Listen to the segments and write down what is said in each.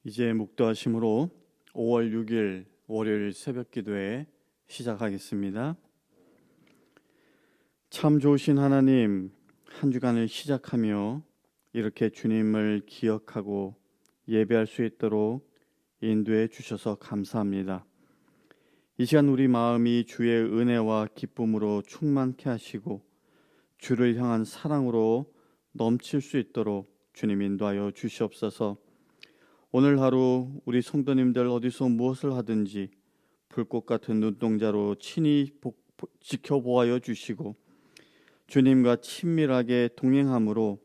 이제 묵도하심으로 5월 6일 월요일 새벽 기도회 시작하겠습니다. 참 좋으신 하나님, 한 주간을 시작하며 이렇게 주님을 기억하고 예배할 수 있도록 인도해 주셔서 감사합니다. 이 시간 우리 마음이 주의 은혜와 기쁨으로 충만케 하시고 주를 향한 사랑으로 넘칠 수 있도록 주님 인도하여 주시옵소서. 오늘 하루 우리 성도님들 어디서 무엇을 하든지 불꽃 같은 눈동자로 친히 지켜보아 주시고 주님과 친밀하게 동행함으로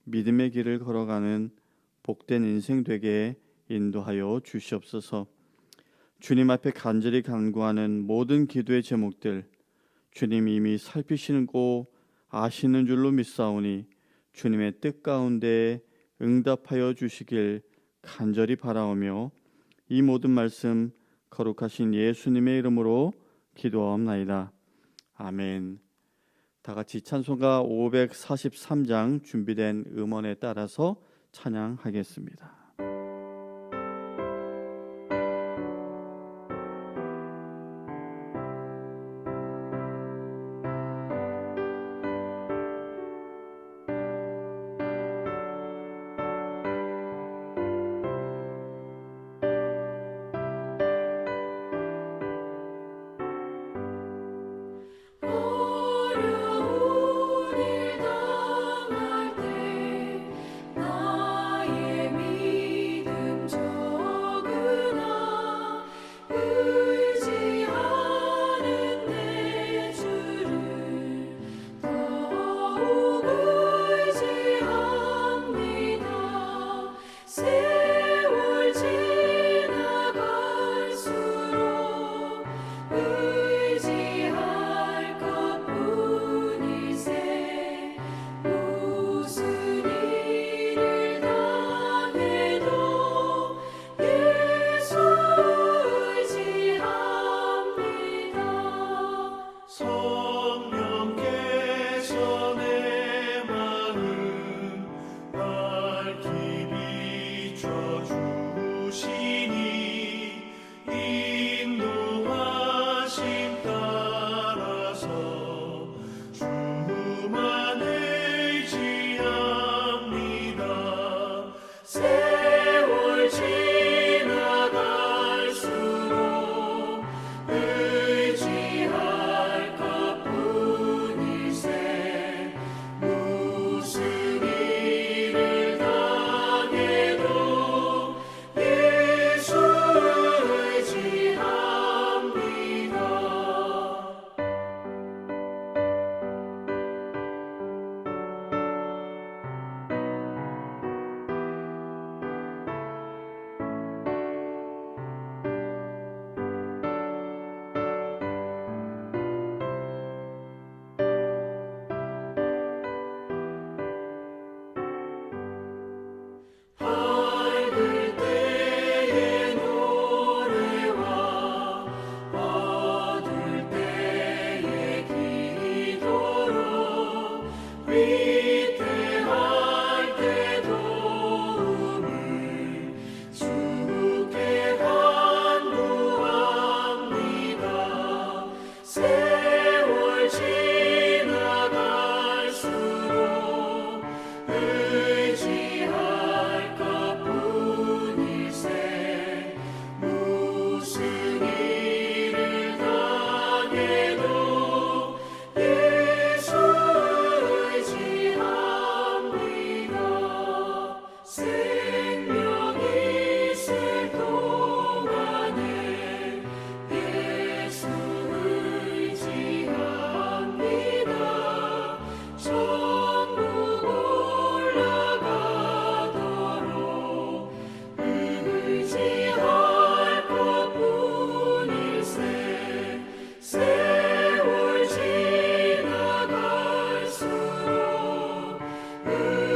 믿음의 길을 걸어가는 복된 인생 되게 인도하여 주시옵소서. 주님 앞에 간절히 간구하는 모든 기도의 제목들 주님 이미 살피시고 아시는 줄로 믿사오니 주님의 뜻 가운데 응답하여 주시길 간절히 바라오며 이 모든 말씀 거룩하신 예수님의 이름으로 기도하옵나이다. 아멘. 다 같이 찬송가 543장 준비된 음원에 따라서 찬양하겠습니다.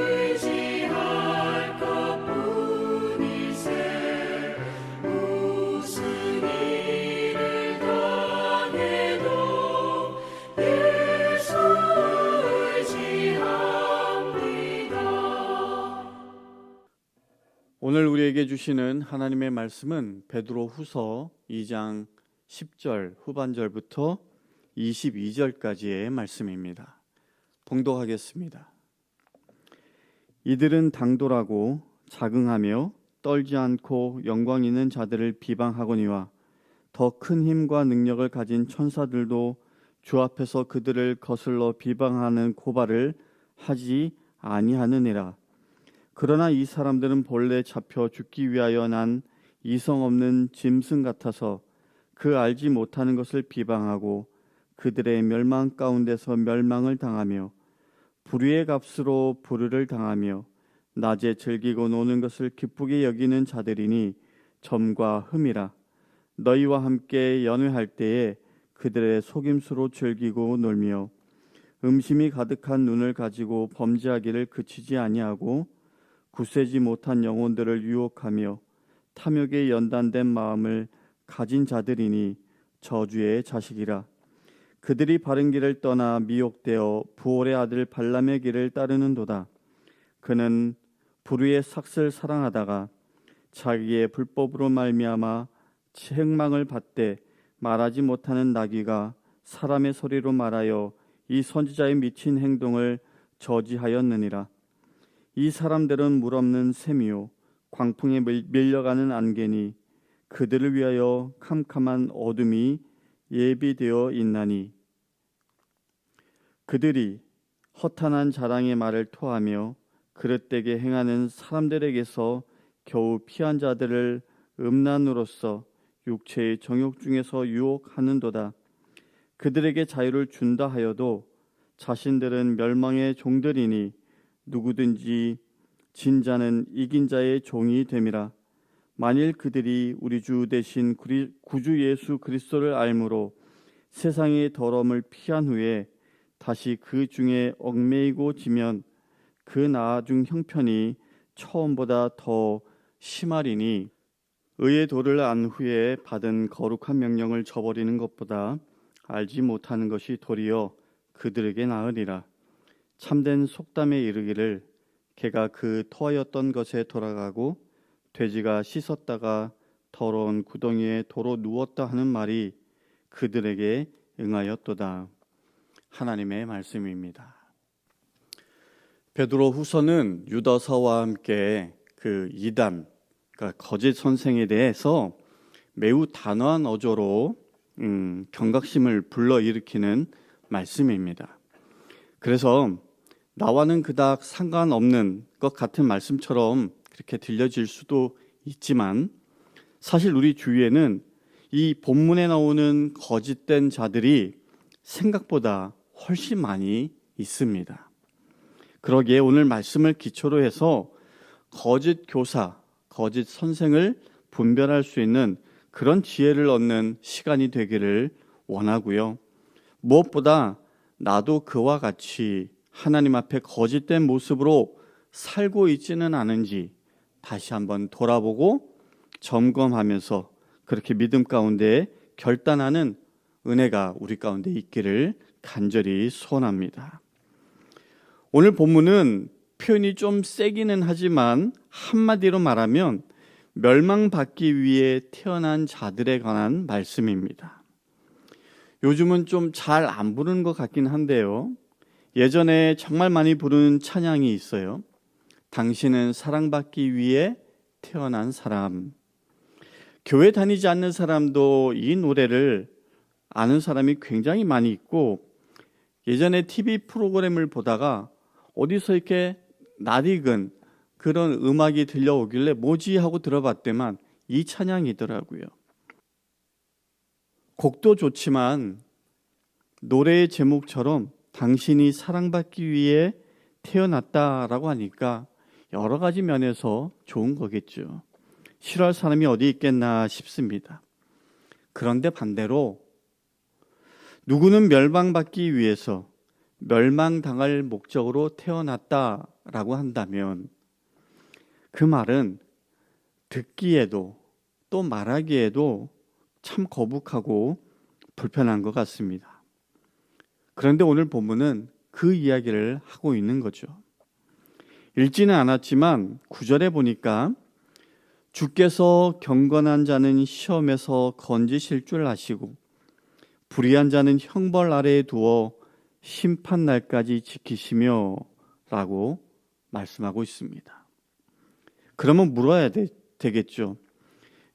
의지할 것 오늘 우리에게 주시는 하나님의 말씀은 베드로 후서 2장 10절 후반절부터 22절까지의 말씀입니다. 봉독하겠습니다. 이들은 당돌하고 자긍하며 떨지 않고 영광 있는 자들을 비방하거니와 더 큰 힘과 능력을 가진 천사들도 주 앞에서 그들을 거슬러 비방하는 고발을 하지 아니하느니라. 그러나 이 사람들은 본래 잡혀 죽기 위하여 난 이성 없는 짐승 같아서 그 알지 못하는 것을 비방하고 그들의 멸망 가운데서 멸망을 당하며 불의의 값으로 불의를 당하며 낮에 즐기고 노는 것을 기쁘게 여기는 자들이니 점과 흠이라. 너희와 함께 연회할 때에 그들의 속임수로 즐기고 놀며 음심이 가득한 눈을 가지고 범죄하기를 그치지 아니하고 굳세지 못한 영혼들을 유혹하며 탐욕에 연단된 마음을 가진 자들이니 저주의 자식이라. 그들이 바른 길을 떠나 미혹되어 부올의 아들 발람의 길을 따르는도다. 그는 불의의 삭슬 사랑하다가 자기의 불법으로 말미암아 책망을 받되 말하지 못하는 나귀가 사람의 소리로 말하여 이 선지자의 미친 행동을 저지하였느니라. 이 사람들은 물 없는 샘이요 광풍에 밀려가는 안개니 그들을 위하여 캄캄한 어둠이 예비되어 있나니 그들이 허탄한 자랑의 말을 토하며 그릇되게 행하는 사람들에게서 겨우 피한 자들을 음란으로서 육체의 정욕 중에서 유혹하는도다. 그들에게 자유를 준다 하여도 자신들은 멸망의 종들이니 누구든지 진 자는 이긴 자의 종이 됨이라. 만일 그들이 우리 주 대신 구주 예수 그리스도를 알므로 세상의 더러움을 피한 후에 다시 그 중에 얽매이고 지면 그 나중 형편이 처음보다 더 심하리니 의의 도를 안 후에 받은 거룩한 명령을 저버리는 것보다 알지 못하는 것이 도리어 그들에게 나으리라. 참된 속담에 이르기를 개가 그 토하였던 것에 돌아가고 돼지가 씻었다가 더러운 구덩이에 도로 누웠다 하는 말이 그들에게 응하였도다. 하나님의 말씀입니다. 베드로 후서는 유다서와 함께 그 이단, 그러니까 거짓 선생에 대해서 매우 단호한 어조로 경각심을 불러일으키는 말씀입니다. 그래서 나와는 그닥 상관없는 것 같은 말씀처럼 그렇게 들려질 수도 있지만 사실 우리 주위에는 이 본문에 나오는 거짓된 자들이 생각보다 훨씬 많이 있습니다. 그러기에 오늘 말씀을 기초로 해서 거짓 교사, 거짓 선생을 분별할 수 있는 그런 지혜를 얻는 시간이 되기를 원하고요. 무엇보다 나도 그와 같이 하나님 앞에 거짓된 모습으로 살고 있지는 않은지 다시 한번 돌아보고 점검하면서 그렇게 믿음 가운데 결단하는 은혜가 우리 가운데 있기를 간절히 소원합니다. 오늘 본문은 표현이 좀 세기는 하지만 한마디로 말하면 멸망받기 위해 태어난 자들에 관한 말씀입니다. 요즘은 좀 잘 안 부르는 것 같긴 한데요. 예전에 정말 많이 부르는 찬양이 있어요. 당신은 사랑받기 위해 태어난 사람. 교회 다니지 않는 사람도 이 노래를 아는 사람이 굉장히 많이 있고 예전에 TV 프로그램을 보다가 어디서 이렇게 낯익은 그런 음악이 들려오길래 뭐지 하고 들어봤더만 이 찬양이더라고요. 곡도 좋지만 노래의 제목처럼 당신이 사랑받기 위해 태어났다라고 하니까 여러 가지 면에서 좋은 거겠죠. 싫어할 사람이 어디 있겠나 싶습니다. 그런데 반대로 누구는 멸망받기 위해서 멸망당할 목적으로 태어났다라고 한다면 그 말은 듣기에도 또 말하기에도 참 거북하고 불편한 것 같습니다. 그런데 오늘 본문은 그 이야기를 하고 있는 거죠. 읽지는 않았지만 9절에 보니까 주께서 경건한 자는 시험에서 건지실 줄 아시고 불의한 자는 형벌 아래에 두어 심판 날까지 지키시며 라고 말씀하고 있습니다. 그러면 물어야 되겠죠.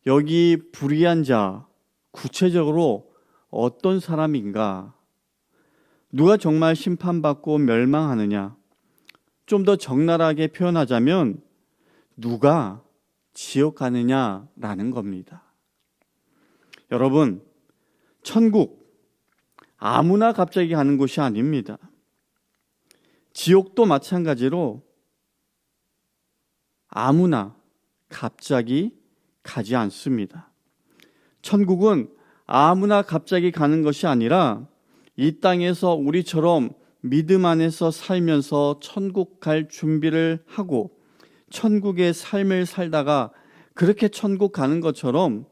여기 불의한 자, 구체적으로 어떤 사람인가? 누가 정말 심판받고 멸망하느냐? 좀 더 적나라하게 표현하자면 누가 지옥 가느냐라는 겁니다. 여러분, 천국 아무나 갑자기 가는 곳이 아닙니다. 지옥도 마찬가지로 아무나 갑자기 가지 않습니다. 천국은 아무나 갑자기 가는 것이 아니라 이 땅에서 우리처럼 믿음 안에서 살면서 천국 갈 준비를 하고 천국의 삶을 살다가 그렇게 천국 가는 것처럼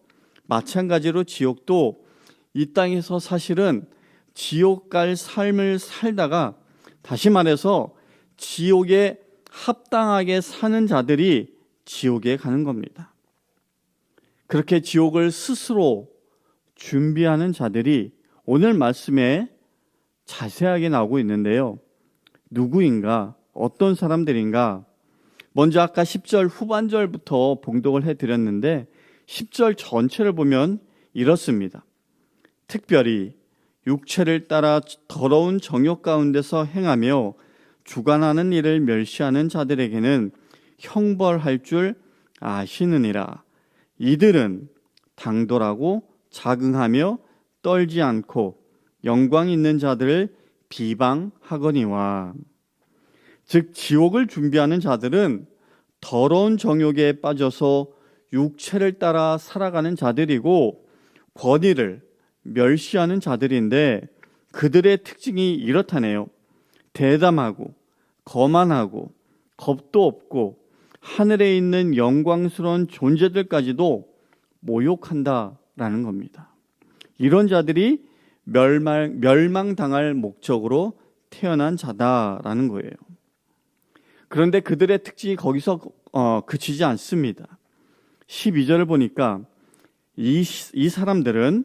마찬가지로 지옥도 이 땅에서 사실은 지옥 갈 삶을 살다가 다시 말해서 지옥에 합당하게 사는 자들이 지옥에 가는 겁니다. 그렇게 지옥을 스스로 준비하는 자들이 오늘 말씀에 자세하게 나오고 있는데요. 누구인가? 어떤 사람들인가? 먼저 아까 10절 후반절부터 봉독을 해드렸는데 10절 전체를 보면 이렇습니다. 특별히 육체를 따라 더러운 정욕 가운데서 행하며 주관하는 일을 멸시하는 자들에게는 형벌할 줄 아시느니라. 이들은 당돌하고 자긍하며 떨지 않고 영광 있는 자들을 비방하거니와. 즉 지옥을 준비하는 자들은 더러운 정욕에 빠져서 육체를 따라 살아가는 자들이고 권위를 멸시하는 자들인데 그들의 특징이 이렇다네요. 대담하고 거만하고 겁도 없고 하늘에 있는 영광스러운 존재들까지도 모욕한다라는 겁니다. 이런 자들이 멸망당할 목적으로 태어난 자다라는 거예요. 그런데 그들의 특징이 거기서 그치지 않습니다. 12절을 보니까 이 사람들은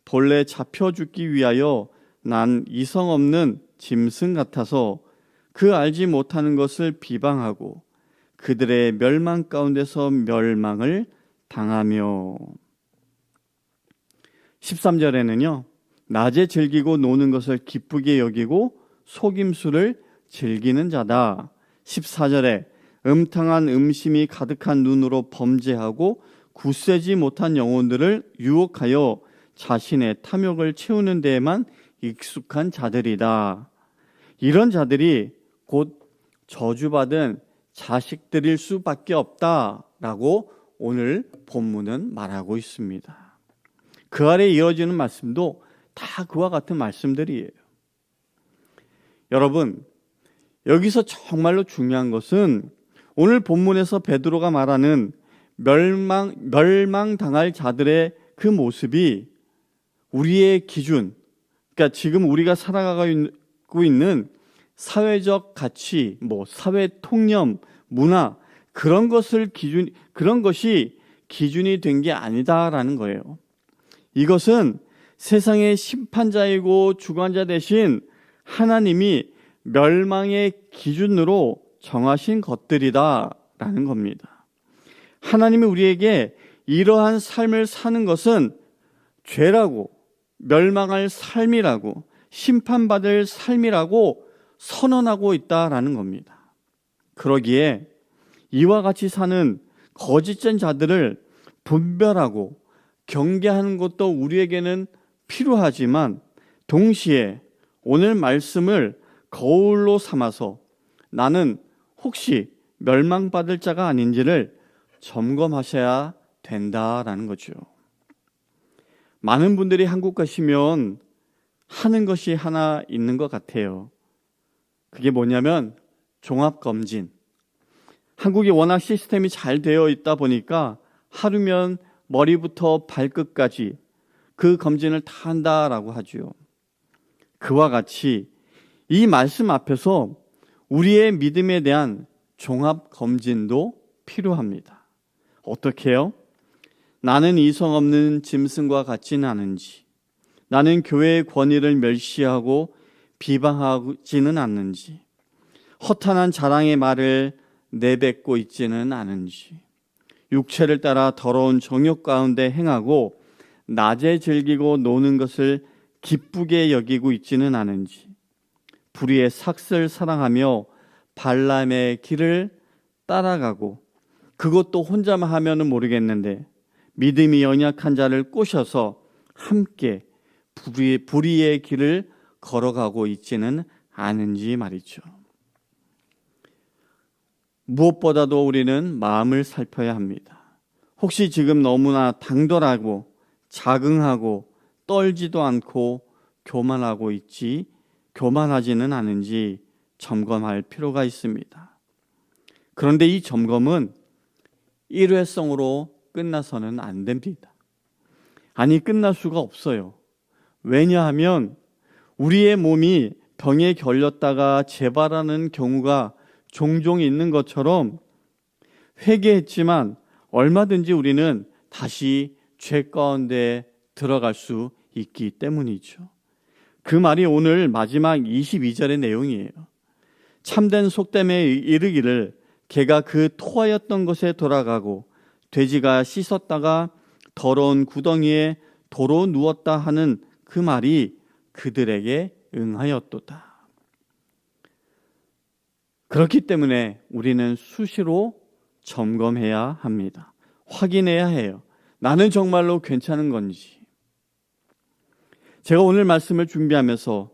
본래 잡혀 죽기 위하여 난 이성 없는 짐승 같아서 그 알지 못하는 것을 비방하고 그들의 멸망 가운데서 멸망을 당하며. 13절에는요. 낮에 즐기고 노는 것을 기쁘게 여기고 속임수를 즐기는 자다. 14절에 음탕한 음심이 가득한 눈으로 범죄하고 굳세지 못한 영혼들을 유혹하여 자신의 탐욕을 채우는 데에만 익숙한 자들이다. 이런 자들이 곧 저주받은 자식들일 수밖에 없다라고 오늘 본문은 말하고 있습니다. 그 아래 이어지는 말씀도 다 그와 같은 말씀들이에요. 여러분, 여기서 정말로 중요한 것은 오늘 본문에서 베드로가 말하는 멸망당할 자들의 그 모습이 우리의 기준, 그러니까 지금 우리가 살아가고 있는 사회적 가치, 사회 통념, 문화 그런 것이 기준이 된 게 아니다라는 거예요. 이것은 세상의 심판자이고 주관자 대신 하나님이 멸망의 기준으로 정하신 것들이다라는 겁니다. 하나님이 우리에게 이러한 삶을 사는 것은 죄라고, 멸망할 삶이라고, 심판받을 삶이라고 선언하고 있다라는 겁니다. 그러기에 이와 같이 사는 거짓된 자들을 분별하고 경계하는 것도 우리에게는 필요하지만 동시에 오늘 말씀을 거울로 삼아서 나는 혹시 멸망받을 자가 아닌지를 점검하셔야 된다라는 거죠. 많은 분들이 한국 가시면 하는 것이 하나 있는 것 같아요. 그게 뭐냐면 종합검진. 한국이 워낙 시스템이 잘 되어 있다 보니까 하루면 머리부터 발끝까지 그 검진을 다 한다라고 하죠. 그와 같이 이 말씀 앞에서 우리의 믿음에 대한 종합검진도 필요합니다. 어떻게 해요? 나는 이성 없는 짐승과 같지는 않은지, 나는 교회의 권위를 멸시하고 비방하지는 않는지, 허탄한 자랑의 말을 내뱉고 있지는 않은지, 육체를 따라 더러운 정욕 가운데 행하고 낮에 즐기고 노는 것을 기쁘게 여기고 있지는 않은지, 불의의 삭슬 사랑하며 발람의 길을 따라가고, 그것도 혼자만 하면은 모르겠는데 믿음이 연약한 자를 꼬셔서 함께 불의의 길을 걸어가고 있지는 않은지 말이죠. 무엇보다도 우리는 마음을 살펴야 합니다. 혹시 지금 너무나 당돌하고 자긍하고 떨지도 않고 교만하지는 않은지 점검할 필요가 있습니다. 그런데 이 점검은 일회성으로 끝나서는 안 됩니다. 아니, 끝날 수가 없어요. 왜냐하면 우리의 몸이 병에 걸렸다가 재발하는 경우가 종종 있는 것처럼 회개했지만 얼마든지 우리는 다시 죄 가운데 들어갈 수 있기 때문이죠. 그 말이 오늘 마지막 22절의 내용이에요. 참된 속담에 이르기를 개가 그 토하였던 곳에 돌아가고 돼지가 씻었다가 더러운 구덩이에 도로 누웠다 하는 그 말이 그들에게 응하였도다. 그렇기 때문에 우리는 수시로 점검해야 합니다. 확인해야 해요. 나는 정말로 괜찮은 건지. 제가 오늘 말씀을 준비하면서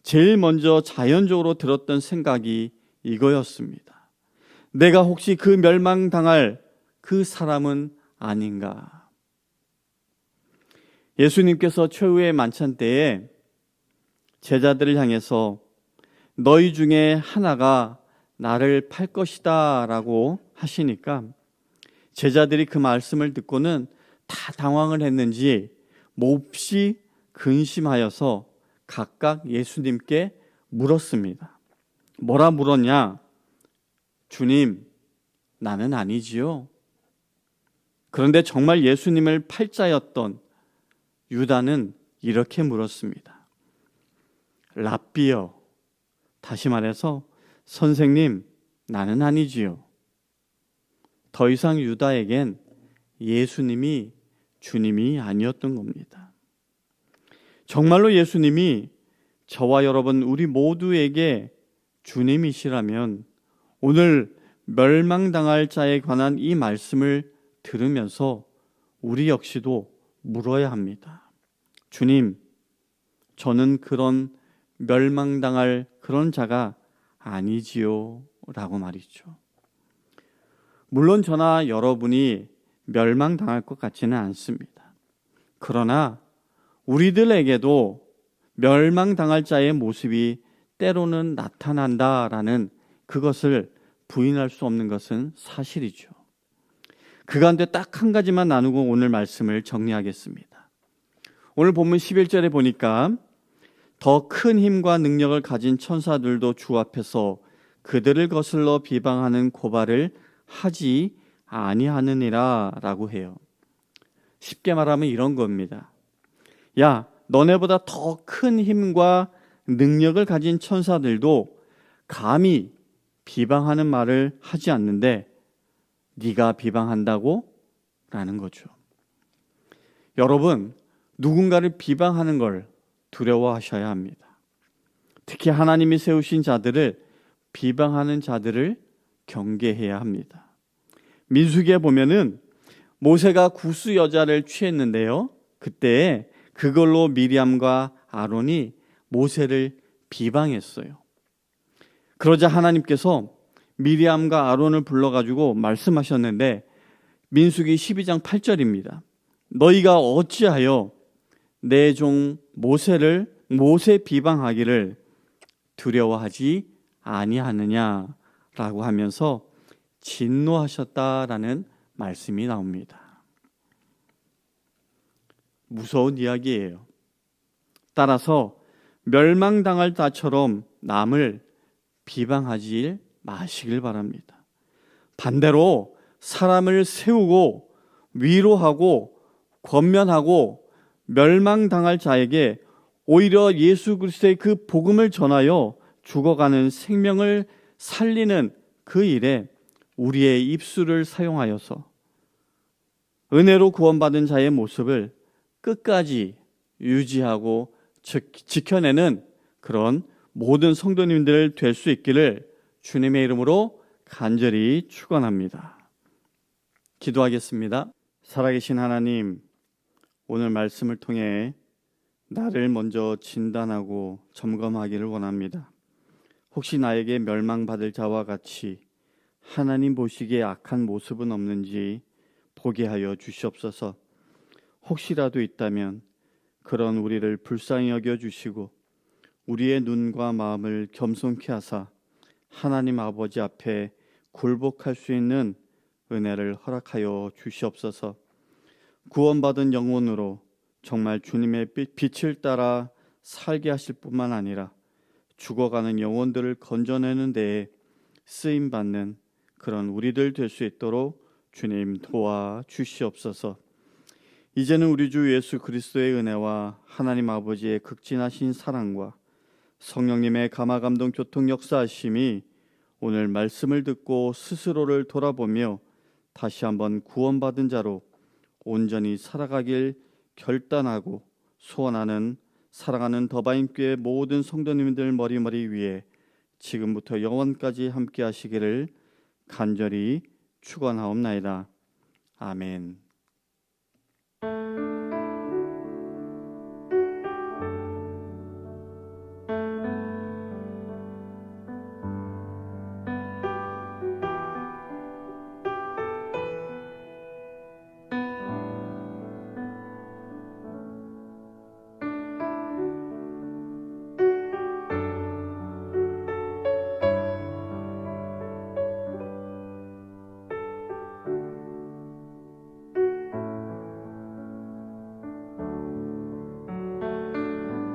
제일 먼저 자연적으로 들었던 생각이 이거였습니다. 내가 혹시 그 멸망당할 그 사람은 아닌가? 예수님께서 최후의 만찬 때에 제자들을 향해서 너희 중에 하나가 나를 팔 것이다 라고 하시니까 제자들이 그 말씀을 듣고는 다 당황을 했는지 몹시 근심하여서 각각 예수님께 물었습니다. 뭐라 물었냐? 주님, 나는 아니지요. 그런데 정말 예수님을 팔자였던 유다는 이렇게 물었습니다. 랍비여, 다시 말해서 선생님, 나는 아니지요. 더 이상 유다에겐 예수님이 주님이 아니었던 겁니다. 정말로 예수님이 저와 여러분 우리 모두에게 주님이시라면 오늘 멸망당할 자에 관한 이 말씀을 들으면서 우리 역시도 물어야 합니다. 주님, 저는 그런 멸망당할 그런 자가 아니지요 라고 말이죠. 물론 저나 여러분이 멸망당할 것 같지는 않습니다. 그러나 우리들에게도 멸망당할 자의 모습이 때로는 나타난다라는 그것을 부인할 수 없는 것은 사실이죠. 그 가운데 딱 한 가지만 나누고 오늘 말씀을 정리하겠습니다. 오늘 본문 11절에 보니까 더 큰 힘과 능력을 가진 천사들도 주 앞에서 그들을 거슬러 비방하는 고발을 하지 아니하느니라 라고 해요. 쉽게 말하면 이런 겁니다. 야, 너네보다 더 큰 힘과 능력을 가진 천사들도 감히 비방하는 말을 하지 않는데 네가 비방한다고? 라는 거죠. 여러분, 누군가를 비방하는 걸 두려워하셔야 합니다. 특히 하나님이 세우신 자들을 비방하는 자들을 경계해야 합니다. 민수기에 보면은 모세가 구스 여자를 취했는데요. 그때 그걸로 미리암과 아론이 모세를 비방했어요. 그러자 하나님께서 미리암과 아론을 불러가지고 말씀하셨는데 민수기 12장 8절입니다. 너희가 어찌하여 내 종 모세 비방하기를 두려워하지 아니하느냐라고 하면서 진노하셨다라는 말씀이 나옵니다. 무서운 이야기예요. 따라서 멸망당할 자처럼 남을 비방하지 마시길 바랍니다. 반대로 사람을 세우고 위로하고 권면하고 멸망당할 자에게 오히려 예수 그리스도의 그 복음을 전하여 죽어가는 생명을 살리는 그 일에 우리의 입술을 사용하여서 은혜로 구원받은 자의 모습을 끝까지 유지하고 지켜내는 그런 모든 성도님들 될 수 있기를 주님의 이름으로 간절히 축원합니다. 기도하겠습니다. 살아계신 하나님, 오늘 말씀을 통해 나를 먼저 진단하고 점검하기를 원합니다. 혹시 나에게 멸망받을 자와 같이 하나님 보시기에 악한 모습은 없는지 보게 하여 주시옵소서. 혹시라도 있다면 그런 우리를 불쌍히 여겨 주시고 우리의 눈과 마음을 겸손케 하사 하나님 아버지 앞에 굴복할 수 있는 은혜를 허락하여 주시옵소서. 구원받은 영혼으로 정말 주님의 빛을 따라 살게 하실 뿐만 아니라 죽어가는 영혼들을 건져내는 데에 쓰임받는 그런 우리들 될 수 있도록 주님 도와 주시옵소서. 이제는 우리 주 예수 그리스도의 은혜와 하나님 아버지의 극진하신 사랑과 성령님의 감화감동 교통 역사하심이 오늘 말씀을 듣고 스스로를 돌아보며 다시 한번 구원받은 자로 온전히 살아가길 결단하고 소원하는 사랑하는 더바인교회 모든 성도님들 머리머리 위에 지금부터 영원까지 함께 하시기를 간절히 축원하옵나이다. 아멘.